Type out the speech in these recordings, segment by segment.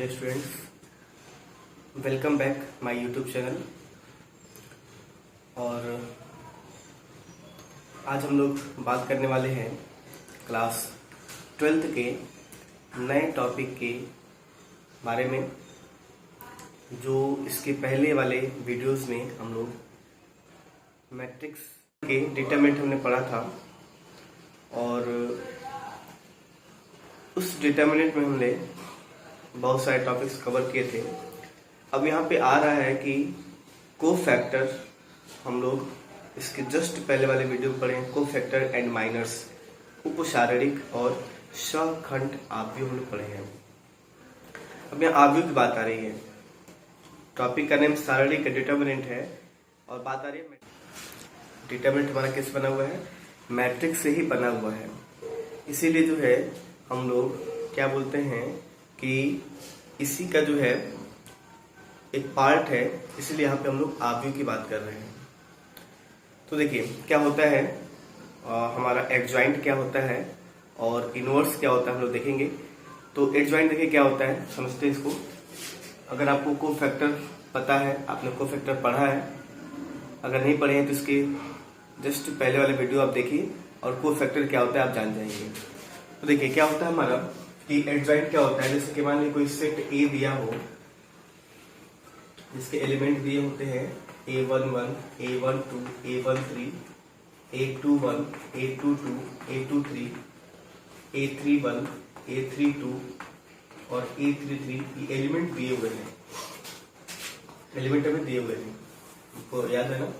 Dear students, welcome back my YouTube channel. और आज हम लोग बात करने वाले हैं क्लास 12th के नए टॉपिक के बारे में, जो इसके पहले वाले वीडियोस में हम लोग मैट्रिक्स के डिटरमिनेंट हमने पढ़ा था और उस डिटरमिनेंट में हमने बहुत सारे टॉपिक्स कवर किए थे। अब यहाँ पे आ रहा है कि कोफैक्टर, हम लोग इसके जस्ट पहले वाले वीडियो पढ़े हैं, कोफैक्टर एंड माइनर्स, उपशारीरिक और सखंड आव्यूह हम लोग पढ़े हैं। अब यहाँ आव्यूह की बात आ रही है। टॉपिक का नेम शारीरिक डिटरमिनेंट है और बात आ रही है डिटरमिनेंट हमारा किस बना हुआ है, मैट्रिक्स से ही बना हुआ है। इसीलिए जो है हम लोग क्या बोलते हैं कि इसी का जो है एक पार्ट है, इसलिए यहाँ पे हम लोग आव्यूह की बात कर रहे हैं। तो देखिए क्या होता है, हमारा एडजॉइंट क्या होता है और इनवर्स क्या होता है हम लोग देखेंगे। तो एडजॉइंट देखिए क्या होता है, समझते हैं इसको। अगर आपको कोफैक्टर पता है, आपने कोफैक्टर पढ़ा है, अगर नहीं पढ़े हैं तो इसके जस्ट पहले वाले वीडियो आप देखिए और कोफैक्टर क्या होता है आप जान जाएंगे। तो देखिए क्या होता है हमारा कि एडजॉइंट क्या होता है, जैसे कि मान लीजिए कोई सेट ए दिया हो जिसके एलिमेंट दिए होते हैं A11, A12, A13, A21, A22, A23, A31, A32 और A33, ये एलिमेंट दिए हुए हैं, एलिमेंट हमें दिए हुए हैं। आपको याद है ना,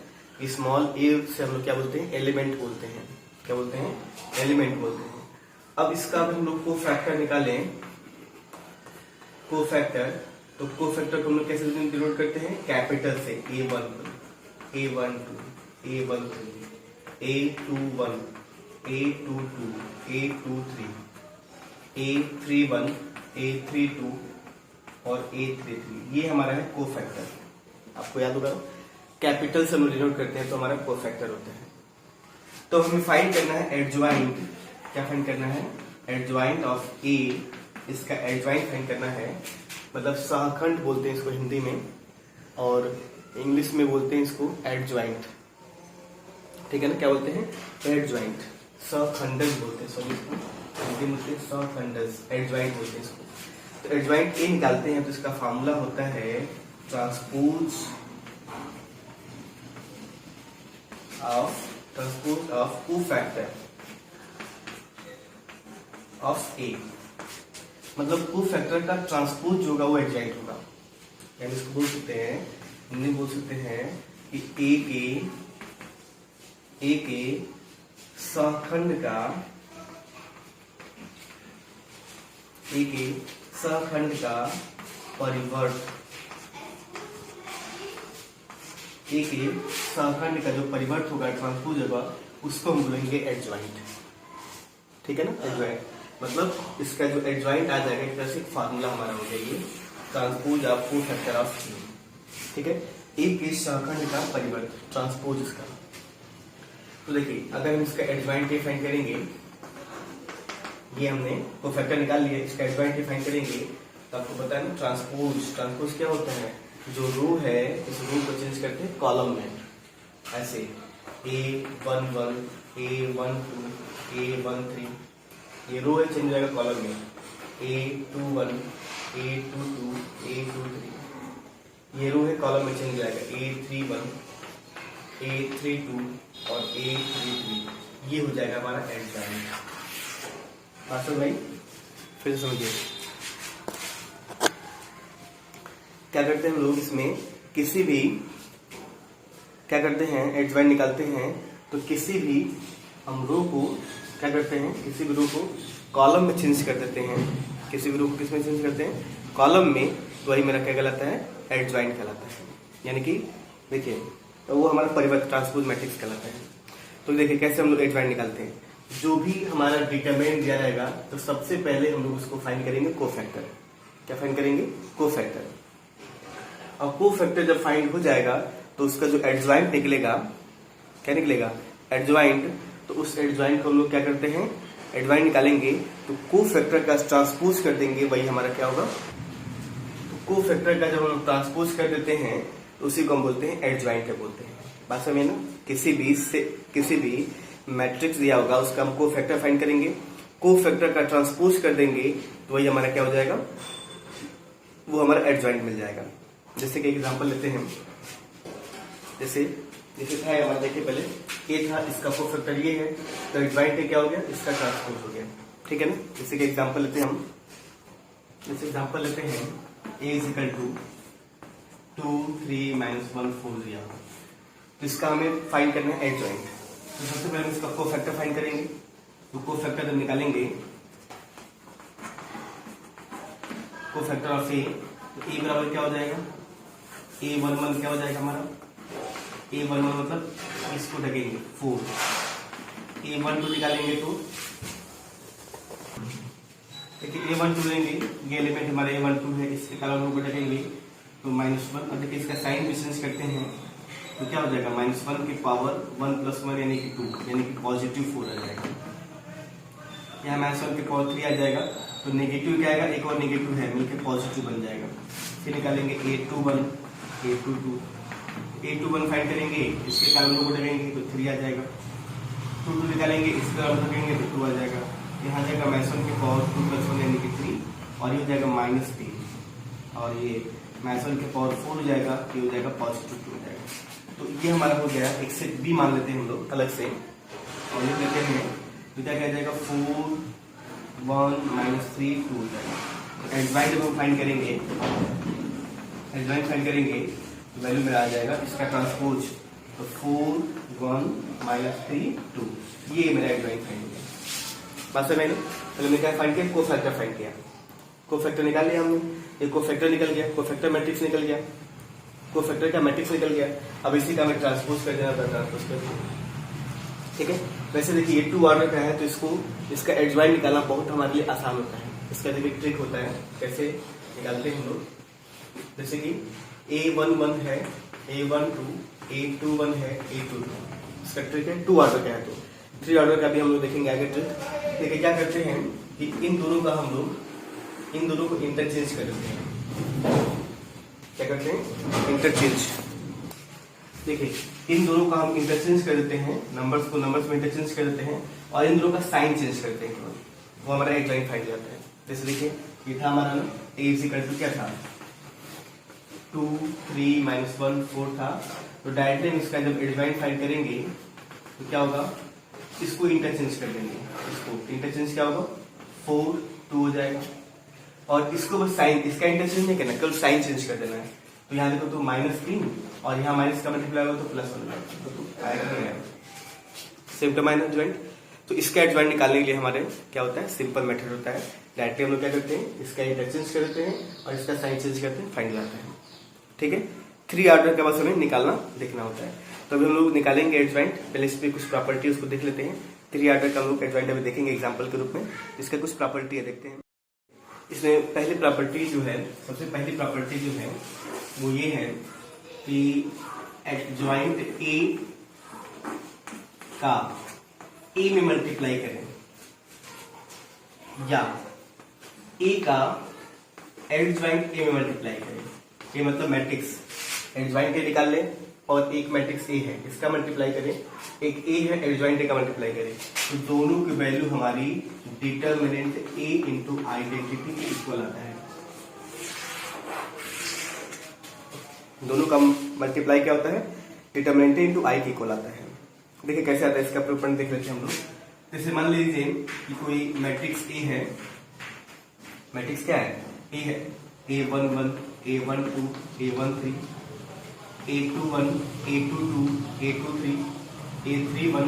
स्मॉल ए से हम लोग क्या बोलते हैं, एलिमेंट बोलते हैं। क्या बोलते हैं, एलिमेंट बोलते हैं। अब इसका हम लोग कोफैक्टर निकालें, कोफैक्टर, तो कोफैक्टर को हम लोग कैसे डिनोट करते हैं, कैपिटल से A11, A12, A13, A21, A22, A23, A31, A32 और A33, ये हमारा है कोफैक्टर। आपको याद होगा कैपिटल से हम लोग डिनोट करते हैं तो हमारा कोफैक्टर होता है। तो हमें फाइंड करना है एडजॉइंट। क्या फाइंड करना है, एडजॉइंट ऑफ ए। इसका एडजॉइंट फाइंड करना है, मतलब सहखंड बोलते हैं इसको हिंदी में, और इंग्लिश में बोलते हैं इसको एडजॉइंट। ठीक है ना, क्या बोलते हैं, एडजॉइंट। सहखंडस बोलते हैं, सॉरी इसको हिंदी में बोलते हैं सहखंडस, एडजॉइंट बोलते हैं इसको। तो एडजॉइंट ए निकालते हैं तो इसका फॉर्मूला होता है ट्रांसपोज ऑफ कोफैक्टर ऑफ ए, मतलब कोफैक्टर का ट्रांसपोज जो होगा वो एडजॉइंट होगा। यानी इसको बोल सकते हैं, हिंदी बोल सकते हैं कि ए के सहखंड का, ए के सहखंड का परिवर्त, ए के सहखंड का जो परिवर्त होगा, ट्रांसपोज होगा, उसको हम बोलेंगे एडजॉइंट। ठीक है ना, एडजॉइंट मतलब इसका जो एडजॉइंट आ जाएगा, एक तरह से फार्मूला हमारा हो जाएगी transpose of cofactor of A. ठीक है, ए के सहखंड का परिवर्त, ट्रांसपोज इसका। तो देखिए अगर हम इसका एडजॉइंट फाइंड करेंगे, ये हमने कोफैक्टर निकाल लिया, इसका एडजॉइंट फाइंड करेंगे तो आपको पता है ना, ट्रांसपोज क्या होता है, जो रो है इस रो को चेंज करते हैं कॉलम में, ऐसे A11, A12, A13, ये रो है, चेंज हो जाएगा कॉलम में A21, A22, A23, ये रो है, कॉलम में चेंज हो जाएगा A31, A32 और A33, ये हो जाएगा हमारा एडजॉइंट। बात समझ में, फिर समझिए क्या करते हैं हम लोग, इसमें किसी भी क्या करते हैं, एडजॉइंट निकालते हैं तो किसी भी हम रो को क्या करते हैं, किसी भी रो को कॉलम में चेंज कर देते हैं। किसी भी रो को किस में चेंज करते हैं, कॉलम में, तो वही मेरा क्या कहलाता है, एडजॉइंट कहलाता है। यानी कि देखिए तो वो हमारा परिवर्त, ट्रांसपोज मैट्रिक्स कहलाता है। तो देखिए कैसे हम लोग एडजॉइंट निकालते हैं, जो भी हमारा डिटरमिनेंट दिया रहेगा तो सबसे पहले हम लोग उसको फाइंड करेंगे कोफैक्टर। क्या फाइंड करेंगे, कोफैक्टर। और कोफैक्टर जब फाइंड हो जाएगा तो उसका जो एडजॉइंट निकलेगा, क्या निकलेगा, एडजॉइंट, तो उस एडजॉइंट को हम लोग क्या करते हैं, एडजॉइंट निकालेंगे तो कोफैक्टर का ट्रांसपोज कर देंगे, वही हमारा क्या होगा, को फैक्टर का जब हम ट्रांसपोज कर देते हैं तो उसी को हम बोलते हैं एडजॉइंट है बोलते हैं। बात समझे ना? किसी भी मैट्रिक्स दिया होगा उसका हम को फैक्टर फाइंड करेंगे, को फैक्टर का ट्रांसपोज कर देंगे तो वही हमारा क्या हो जाएगा, वो हमारा एडजॉइंट मिल जाएगा। जैसे कि एग्जांपल लेते हैं, जैसे था हमारा, देखिए पहले ए था, इसका को फैक्टर ये है, तो एडजॉइंट क्या हो गया, इसका ट्रांसपोज हो गया। ठीक है ना? जैसे कि एग्जांपल लेते हैं हम, जैसे एग्जांपल लेते हैं a इज इक्वल टू 2 3 - 1 4 दिया, तो इसका हमें फाइंड करना है एडजॉइंट। तो सबसे पहले हम इसका को फैक्टर फाइंड करेंगे। तो को फैक्टर जब निकालेंगे, को फैक्टर ऑफ ए, तो ए बराबर क्या हो जाएगा, a11 क्या हो जाएगा हमारा, a11 मतलब इसको ढकेंगे 4, a12 निकालेंगे तो देखिए a12 लेंगे, ये एलिमेंट हमारा a12 है, इसके कारण हम ढकेंगे तो -1। अब देखिए इसका साइन भी चेंज करते हैं तो क्या हो जाएगा, -1 की पावर 1 + 1 यानी कि 2, यानी कि पॉजिटिव 4 आ जाएगा। यहाँ -1 की पावर 3 आ जाएगा, तो नेगेटिव क्या आएगा, एक और नेगेटिव है मिलकर पॉजिटिव बन जाएगा। फिर निकालेंगे a21 a21 फाइंड करेंगे, इसके कारण को ढकेंगे तो 3 आ जाएगा। 2 निकालेंगे, इसके कारण ढकेंगे तो 2 आ जाएगा। यहाँ जाएगा -1 की पावर 2 + 1 यानी कि 3, और ये हो जाएगा -3, और ये -1 की पावर 4 हो जाएगा, ये हो जाएगा पॉजिटिव 2 हो जाएगा। तो ये हमारा हो गया, एक से b मान लेते हैं हम लोग अलग से, और लिख लेते हैं, तो क्या कह जाएगा 4 1 - 3 2 हो जाएगा। एडजॉइंट जब हम फाइंड करेंगे, एडजॉइंट फाइंड करेंगे तो वैल्यू मेरा आ जाएगा इसका ट्रांसपोज, तो 4 1 - 3 2, ये मेरा एडजॉइंट फाइंड किया। बात समझ में? पहले मैं क्या फाइंड किया, को फैक्टर फाइंड किया, को फैक्टर निकाल लिया हमने, ये को फैक्टर निकल गया, को फैक्टर मैट्रिक्स निकल गया, को फैक्टर का मैट्रिक्स निकल गया। अब इसी का हमें ट्रांसपोज कर देना था, ट्रांसपोज कर दिया। ठीक है? वैसे देखिए ये 2 ऑर्डर का है, तो इसका एडजॉइंट निकालना बहुत हमारे लिए आसान होता है। इसका देखिए ट्रिक होता है, कैसे निकालते हैं हम लोग। जैसे कि a11 है, a12 a21 है, a22, इसका ट्रिक है 2 ऑर्डर का है, तो 3 ऑर्डर का भी हम लोग देखेंगे आगे ट्रिक। देखिए क्या करते हैं कि इन दोनों को इंटरचेंज कर देते हैं। क्या करते हैं, इंटरचेंज। देखिए इन दोनों का हम इंटरचेंज कर देते हैं, नंबर्स को नंबर्स में इंटरचेंज कर देते हैं, और इन दोनों का साइन चेंज करते हैं, वो हमारा एडजॉइंट फाइंड जाता है। जैसे देखिए ये था हमारा ना, a इज इक्वल टू क्या था, 2 3 - 1 4 था, तो डायरेक्टली हम इसका जब एडजॉइंट फाइंड करेंगे तो क्या होगा, इसको इंटरचेंज कर देंगे, इसको इंटरचेंज क्या होगा 4 2 हो जाएगा, और इसको बस साइन, इसका इंटरचेंज नहीं करना, केवल साइन चेंज कर देना है। तो यहाँ देखो तो -3, और यहाँ माइनस का मल्टीप्लाई होगा तो +1 तो आएगा, सेम टू माइनस एडजॉइंट। तो इसका एडजॉइंट निकालने के लिए हमारे क्या होता है, सिंपल मेथड होता है। डायरेक्टली हम लोग क्या करते हैं, इसका इंटरचेंज कर देते हैं और इसका साइन चेंज करते हैं, फाइंड लाते हैं। ठीक है? 3 ऑर्डर के बाद हमें निकालना देखना होता है। तो अभी हम लोग निकालेंगे एडजॉइंट, पहले इस पर कुछ प्रॉपर्टी उसको देख लेते हैं। 3 ऑर्डर का हम लोग एडजॉइंट अभी देखेंगे एग्जाम्पल के रूप में, इसका कुछ प्रॉपर्टी है, देखते हैं। इसमें पहली प्रॉपर्टी जो है, सबसे पहली प्रॉपर्टी जो है वो ये है कि एडजॉइंट ए का ए में मल्टीप्लाई करें, या ए का एडजॉइंट ए में मल्टीप्लाई करें। ये मतलब मैट्रिक्स एडजॉइंट ए निकाल लें, और एक मैट्रिक्स ए है इसका मल्टीप्लाई करें, एक ए है एडजॉइंट ए का मल्टीप्लाई करें, तो दोनों की वैल्यू हमारी डिटर्मिनेंट ए इंटू आइडेंटिटी के इक्वल आता है। दोनों का मल्टीप्लाई क्या होता है, डिटर्मिनेंट ए इंटू आई के इक्वल आता है। देखिए कैसे आता है, इसका प्रूफ देख लेते हैं हम लोग। जैसे मान लीजिए कि कोई मैट्रिक्स ए है, मैट्रिक्स क्या है, ए है, a11 a12 a13 a21 a22 a23 a31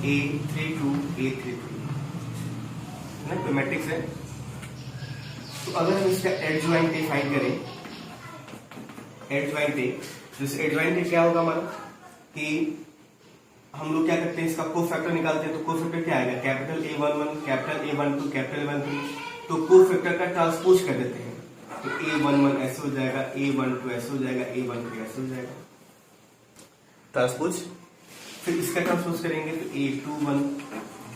a32 a33 ना, तो मैट्रिक्स है। तो अगर हम इसका एडजॉइंट ए फाइंड करें, एडजॉइंट ए, जैसे एडजॉइंट ए क्या होगा हमारा, कि हम लोग क्या करते हैं, इसका को फैक्टर निकालते हैं, तो को फैक्टर क्या आएगा, capital A11 capital A12 capital A13, तो को फैक्टर का ट्रांसपोज कर देते हैं, तो A11 ऐसे हो जाएगा, A12 ऐसे हो जाएगा, A13 ऐसे हो जाएगा, ट्रांसपोज। फिर इसका ट्रांसपोज करेंगे तो A21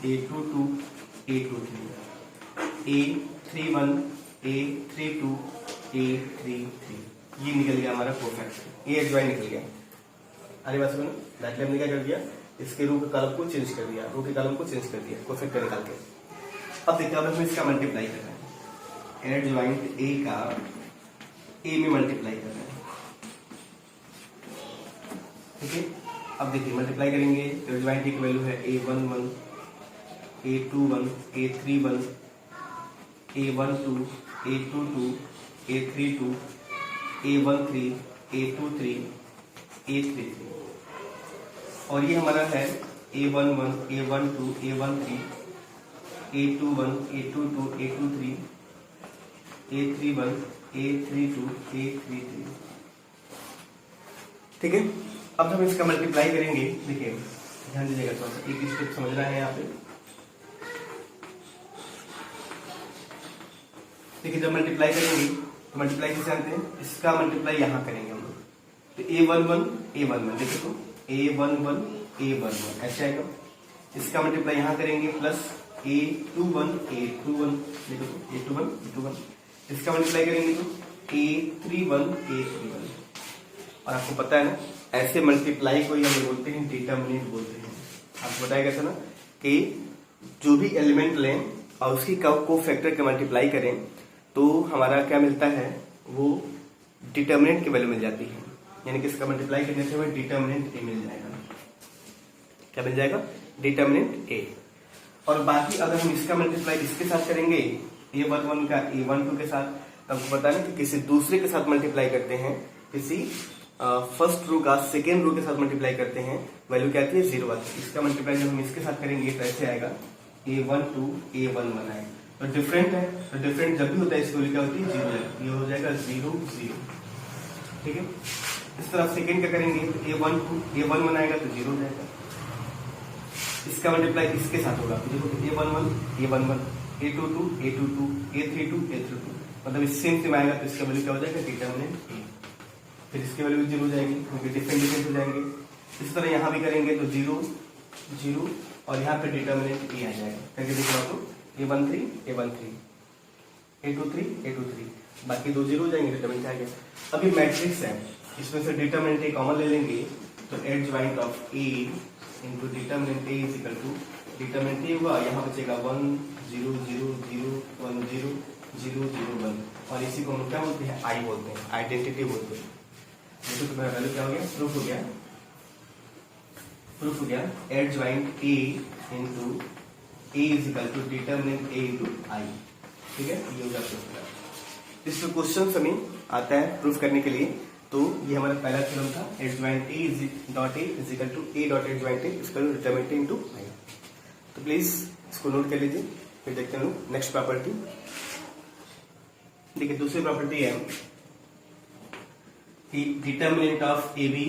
A22 A23 A31 A32 A33, ये निकल गया हमारा कोफैक्टर, ये एडजॉइंट निकल गया। अरे बात सुनो, दैट हमने क्या कर दिया, इसके रो के कॉलम को चेंज कर दिया, रो के कॉलम को चेंज कर दिया कोफैक्टर निकाल के। अब देखिए, अब हमें इसका मल्टीप्लाई करना है, एडजॉइंट ए का ए में मल्टीप्लाई करना है, ठीक है। अब देखिए मल्टीप्लाई करेंगे, एडजॉइंट ए की वैल्यू है A11, A21, A31, A12, A22, A32, A13, A23, A33, और ये हमारा है A11, A12, A13, A21, A22, A23, A31, A32, A33, ठीक है। अब हम इसका मल्टीप्लाई करेंगे, देखिए ध्यान दीजिएगा, थोड़ा सा एक स्टेप समझना है यहाँ पे। देखिए जब मल्टीप्लाई करेंगे तो मल्टीप्लाई कैसे आते हैं, इसका मल्टीप्लाई यहाँ करेंगे हम लोग, तो A11, A11, देखिए तो A11, A11 ऐसे आएगा। इसका मल्टीप्लाई यहाँ करेंगे प्लस A21, A21, देखो तो A21, A21, इसका मल्टीप्लाई करेंगे तो A31, A31, और आपको पता है ना, ऐसे मल्टीप्लाई को ही हम बोलते हैं डिटरमिनेंट बोलते हैं। आपको बताया गया था ना कि जो भी एलिमेंट लें और उसकी कोफैक्टर के मल्टीप्लाई करें तो हमारा क्या मिलता है, वो डिटरमिनेंट की वैल्यू मिल जाती है, यानी कि इसका मल्टीप्लाई करने से हमें डिटरमिनेंट ए मिल जाएगा। क्या मिल जाएगा, डिटरमिनेंट ए। और बाकी अगर हम इसका मल्टीप्लाई इसके साथ करेंगे, A11 का A12 के साथ, तो आपको पता है कि किसी दूसरे के साथ मल्टीप्लाई करते हैं, किसी फर्स्ट रो का सेकेंड रो के साथ मल्टीप्लाई करते हैं, वैल्यू क्या आती है, 0 आती है। इसका मल्टीप्लाई जब हम इसके साथ करेंगे तो ऐसे आएगा A12, A11 आएगा, तो डिफरेंट है, तो डिफरेंट जब भी होता है इसकी वैल्यू क्या होती है, 0 है, ये हो जाएगा 0, 0, ठीक है। इस तरह सेकेंड का करेंगे तो A12, A11 आएगा तो 0 हो जाएगा। इसका मल्टीप्लाई इसके साथ होगा, देखो A11, A11, A22, A22, A32, A32, मतलब इस सेम आएगा तो इसका वैल्यू क्या हो जाएगा, डिटरमिनेंट ए। फिर इसकी वैल्यू 0 हो जाएगी क्योंकि डिफरेंट हो जाएंगे। इस तरह यहाँ भी करेंगे तो 0, 0, और यहाँ पे डिटरमिनेंट ए आ जाएगा, करके देखो आप लोग, A13, A13, A23, A23, बाकी 2 0 हो जाएंगे, डिटरमिनेंट आ गया। अभी मैट्रिक्स है, इसमें से डिटरमिनेंट ए कॉमन ले लेंगे, तो adjoint of A into determinant A is equal to, determinant A हुआ, यहाँ बचेगा 1 0 0 0 1 0 0 0 1, और इसी को हम क्या बोलते हैं, आई बोलते हैं, आइडेंटिटी बोलते हैं। देखो तुम्हारा वैल्यू क्या हो गया, प्रूफ हो गया, प्रूफ हो गया, adjoint A into A is equal to determinant A into I, ठीक है, ये हो गया प्रूफ। इसमें क्वेश्चन हमें आता है प्रूफ करने के लिए, तो ये हमारा पहला थ्योरम था, adjoint A dot A is equal to A dot adjoint A is equal to determinant A into I. तो प्लीज इसको नोट कर लीजिए, फिर देखते हैं नेक्स्ट प्रॉपर्टी। देखिए दूसरी प्रॉपर्टी है कि डिटरमिनेंट ऑफ ए बी,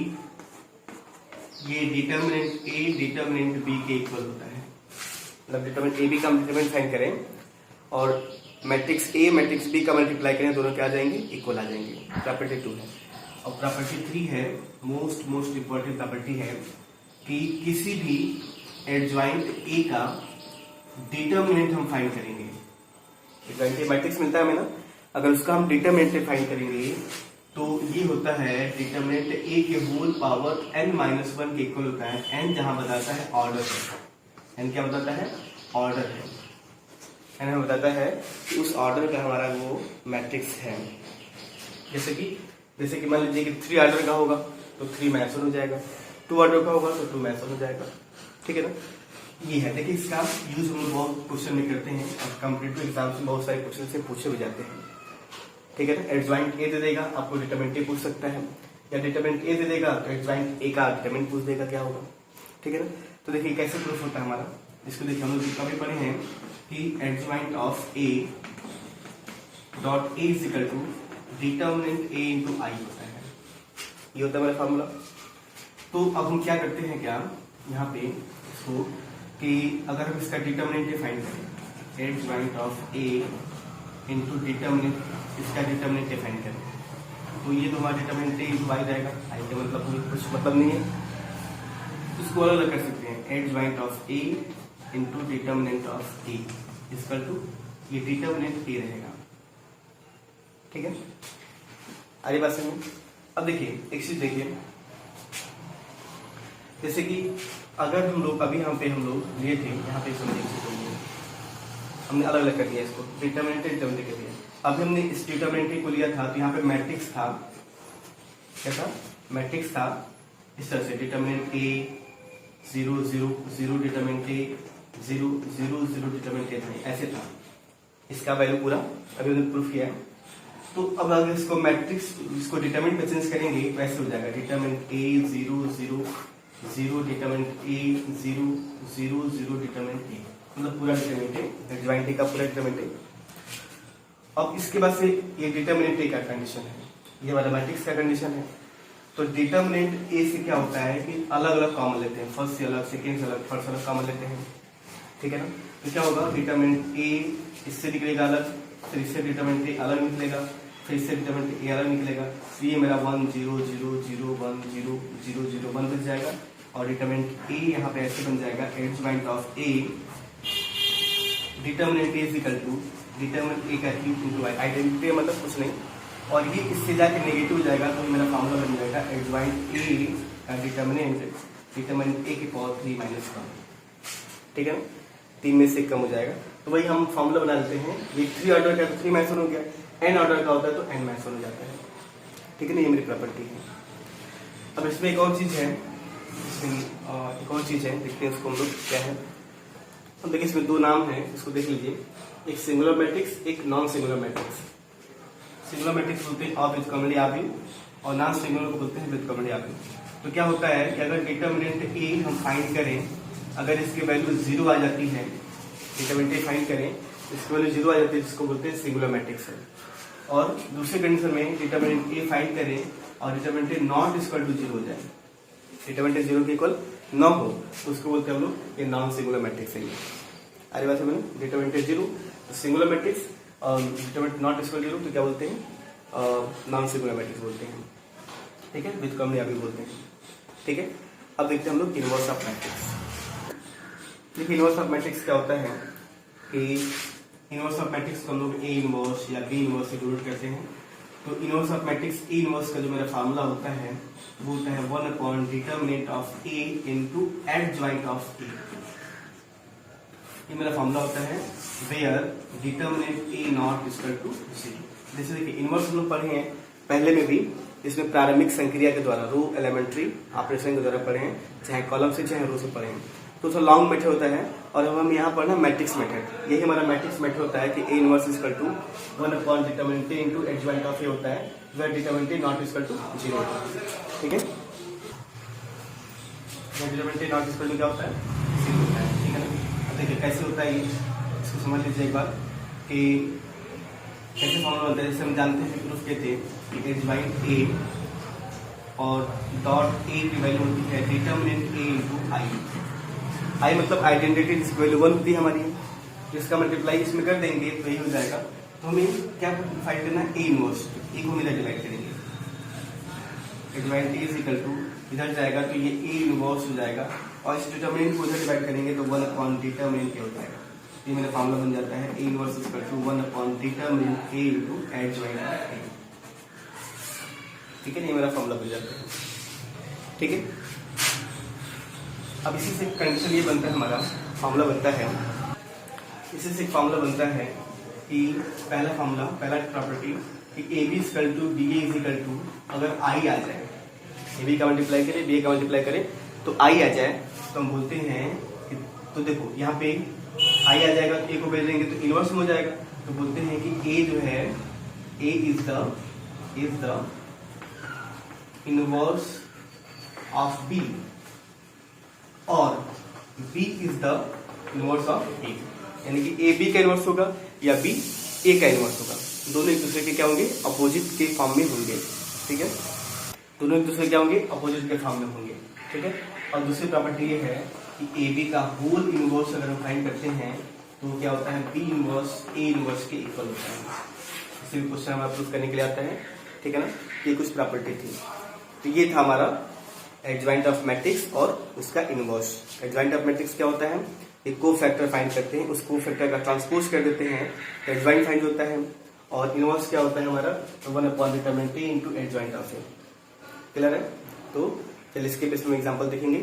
ये डिटरमिनेंट ए डिटरमिनेंट बी के इक्वल होता है, मतलब डिटरमिनेंट ए बी का डिटरमिनेंट फाइंड करें और मैट्रिक्स ए मैट्रिक्स बी का मल्टीप्लाई करें, दोनों क्या आ जाएंगे, इक्वल आ जाएंगे। प्रॉपर्टी 2 है। और प्रॉपर्टी 3 है, मोस्ट इंपॉर्टेंट प्रॉपर्टी है कि किसी भी एडजॉइंट ए का डिटरमिनेंट हम फाइंड करेंगे, एडजॉइंट ए मैट्रिक्स मिलता है हमें ना, अगर उसका हम डिटरमिनेंट फाइंड करेंगे तो ये होता है डिटरमिनेंट ए के होल पावर n-1 के इक्वल होता है। n जहां बताता है ऑर्डर है, n क्या बताता है, ऑर्डर है, n हमें बताता है कि उस ऑर्डर का हमारा वो मैट्रिक्स है। जैसे कि मान लीजिए कि 3 ऑर्डर का होगा तो 3 मैथन हो जाएगा, 2 ऑर्डर का होगा तो 2 मैथन हो जाएगा, ठीक है ना। ये है, देखिए इसका यूज हम लोग बहुत क्वेश्चन में करते हैं और कॉम्पिटिटिव एग्जाम से बहुत सारे क्वेश्चन से पूछे भी जाते हैं, ठीक है ना। एडजॉइंट ए दे देगा, आपको डिटरमिनेंट ए पूछ सकता है, या डिटरमिनेंट ए दे देगा तो एडजॉइंट ए का डिटरमिनेंट पूछ देगा क्या होगा, ठीक है ना। तो देखिए कैसे प्रूफ होता है हमारा, इसको देखिए हम लोग कभी पढ़े हैं कि adjoint of A dot A is equal to determinant A into I होता है, ये होता है हमारा फॉर्मूला। तो अब हम क्या करते हैं, क्या यहाँ पे इसको कि अगर हम इसका डिटरमिनेंट ए फाइंड करें, adjoint of A into determinant, इसका डिटरमिनेंट ए फाइंड करें, तो ये तो हमारा डिटरमिनेंट ए इंटू आई जाएगा, आई का मतलब कुछ मतलब नहीं है, इसको अलग कर सकते हैं, adjoint of A into determinant of A equal to, ये डिटरमिनेंट ए रहेगा, ठीक है। आगे बात समझ। अब देखिए एक चीज देखिए, जैसे कि अगर हम लोग अभी हम लोग लिए थे यहाँ पे समझिए, हमने अलग अलग कर दिया इसको, डिटरमिनेंट डिटरमिनेंट कर दिया। अभी हमने इस डिटरमिनेंट को लिया था तो यहाँ पे मैट्रिक्स था, क्या था, मैट्रिक्स था इस तरह से, determinant A 0 0 0 determinant A 0 0 0 determinant A था, ऐसे था इसका वैल्यू पूरा, अभी हमने प्रूफ किया है। तो अब अगर इसको मैट्रिक्स, इसको डिटरमिनेंट में चेंज करेंगे तो ऐसे हो जाएगा, determinant A 0 0 0 determinant A 0 0 0 determinant A, मतलब पूरा डिटरमिनेंट है, एडजॉइंट ए का पूरा डिटरमिनेंट है। अब इसके बाद से ये डिटरमिनेंट ए का कंडीशन है, ये वाला मैट्रिक्स का कंडीशन है। तो डिटरमिनेंट ए से क्या होता है कि अलग अलग कॉमन लेते हैं, फर्स्ट से अलग, सेकेंड से अलग, थर्ड से अलग कॉमन लेते हैं, ठीक है ना। तो क्या होगा, डिटरमिनेंट ए इससे निकलेगा अलग, फिर इससे डिटरमिनेंट ए अलग निकलेगा, फिर इससे डिटरमिनेंट ए अलग निकलेगा। तो ये मेरा 1 0 0 0 1 0 0 0 1 बन जाएगा, और डिटरमिनेंट ए यहाँ पे ऐसे बन जाएगा, adjoint of A determinant A is equal to determinant A का क्यूब इनटू आई, आइडेंटिटी मतलब कुछ नहीं, और ये इससे जाके नेगेटिव हो जाएगा, तो मेरा फॉर्मूला बन जाएगा एडजॉइंट ए का डिटरमिनेंट ए की पावर 3 माइनस 1, ठीक है ना, 3 में से कम हो जाएगा। तो वही हम फॉर्मूला बना लेते हैं, ये 3 ऑर्डर का तो 3 माइनस 1 हो गया, n ऑर्डर का होता है तो n माइनस 1 हो जाता है, ठीक है ना, ये मेरी प्रॉपर्टी है। अब इसमें एक और चीज है, इसमें एक और चीज है, देखते हैं उसको हम लोग क्या है। अब देखिए इसमें दो नाम है, इसको देख लीजिए, एक सिंगुलर मैट्रिक्स, एक non singular matrix. Singular matrix बोलते हैं ऑफ विद कॉमनली आव्यूह, और नॉन सिंगुलर को बोलते हैं विद कॉमनली आव्यूह। तो क्या होता है कि अगर डिटरमिनेंट ए हम फाइंड करें, अगर इसकी वैल्यू 0 आ जाती है, डिटरमिनेंट ए फाइंड करें, इसकी वैल्यू 0 आ जाती है, जिसको बोलते हैं सिंगुलर मैट्रिक्स है। और दूसरे कंडीशन में डिटरमिनेंट ए फाइंड करें और determinant A not equal to 0 हो जाए, डिटरमिनेंट ए 0 के इक्वल न हो, तो उसको बोलते हैं हम लोग ये नॉन सिंगुलर मैट्रिक्स है। अरे बात समझ, डिटरमिनेंट ए 0 सिंगुलर मैट्रिक्स, और डिटरमिनेंट नॉट इक्वल 0 तो क्या बोलते हैं, नॉन सिंगुलर मैट्रिक्स बोलते हैं, ठीक है, विद कॉमनली आव्यूह बोलते हैं, ठीक है। अब देखते हैं हम लोग इनवर्स ऑफ मैट्रिक्स। देखिए इनवर्स ऑफ मैट्रिक्स क्या होता है कि इनवर्स ऑफ मैट्रिक्स को हम लोग ए इनवर्स या बी इनवर्स से डिनोट करते हैं। तो inverse of matrix A inverse का जो मेरा फार्मूला होता है वो होता है 1 upon determinant of A into adjoint of A. ये मेरा फार्मूला होता है where determinant A not equal to 0। जैसे देखिए इनवर्स हम लोग पढ़े हैं पहले में भी, इसमें प्रारंभिक संक्रिया के द्वारा, रो एलिमेंट्री ऑपरेशन के द्वारा पढ़े हैं, चाहे कॉलम से चाहे रो से पढ़े हैं। तो थोड़ा लॉन्ग मेथड होता है, और अब हम यहाँ पढ़ना मैट्रिक्स मेथड। यही हमारा मैट्रिक्स मेथड होता है कि A inverse equal to 1 upon determinant A into adjoint of A होता है, where determinant A not equal to 0 होता है, ठीक है। Determinant A not equal to क्या होता है, 0 होता है, ठीक है ना। अब देखिए कैसे होता है ये, इसको समझ लीजिए एक बार कि कैसे फॉर्मूला होता है। जैसे हम जानते हैं प्रूफ के थे कि एडजॉइंट ए और डॉट ए की वैल्यू होती है डिटरमिनेंट ए इनटू आई। आई मतलब आइडेंटिटी, जिसकी वैल्यू 1 होती है हमारी, जिसका मल्टीप्लाई इसमें कर देंगे तो यही हो जाएगा। तो हमें क्या फाइंड करना है, ए इनवर्स, ए को इधर डिवाइड करेंगे, adjoint A is equal to इधर जाएगा तो ये ए इनवर्स हो जाएगा, और इस डिटरमिनेंट को इधर डिवाइड करेंगे तो 1 अपॉन डिटरमिनेंट ए हो जाएगा। ये मेरा फार्मूला बन जाता है A inverse equal to 1 upon determinant A into adjoint of A, ठीक है। ये मेरा फार्मूला बन जाता है, ठीक है। अब इसी से कंडीशन ये बनता है, हमारा फार्मूला बनता है, इसी से फार्मूला बनता है कि पहला फार्मूला, पहला प्रॉपर्टी कि A B equal to B A is equal to, अगर आई आ जाए, ए बी का मल्टीप्लाई करें, बी ए का मल्टीप्लाई करें तो आई आ जाए, तो हम बोलते हैं कि, तो देखो यहाँ पे आई आ जाएगा तो ए को भेज देंगे तो इनवर्स में हो जाएगा, तो बोलते हैं कि ए जो है, A is the inverse of B और B is the inverse of A, यानी कि A B का इनवर्स होगा या B A का इनवर्स होगा, दोनों एक दूसरे के क्या होंगे, अपोजिट के फॉर्म में होंगे, ठीक है। दोनों एक दूसरे क्या होंगे, अपोजिट के फॉर्म में होंगे, ठीक है। और दूसरी प्रॉपर्टी ये है कि A B का होल इनवर्स अगर हम फाइंड करते हैं तो क्या होता है, B इनवर्स A इनवर्स के इक्वल होता है। इसी भी क्वेश्चन हमारा प्रूफ करने के लिए आता है, ठीक है ना। ये कुछ प्रॉपर्टी थी, तो ये था हमारा एडजॉइंट ऑफ मैट्रिक्स और उसका इनवर्स। एडजॉइंट ऑफ मैट्रिक्स क्या होता है, एक को फैक्टर फाइंड करते हैं, उस को फैक्टर का ट्रांसपोज कर देते हैं तो एडजॉइंट फाइंड होता है, और इनवर्स क्या होता है हमारा 1/√T into adjoint of A. Clear है? तो चलिए इसके बेस में एग्जाम्पल देखेंगे।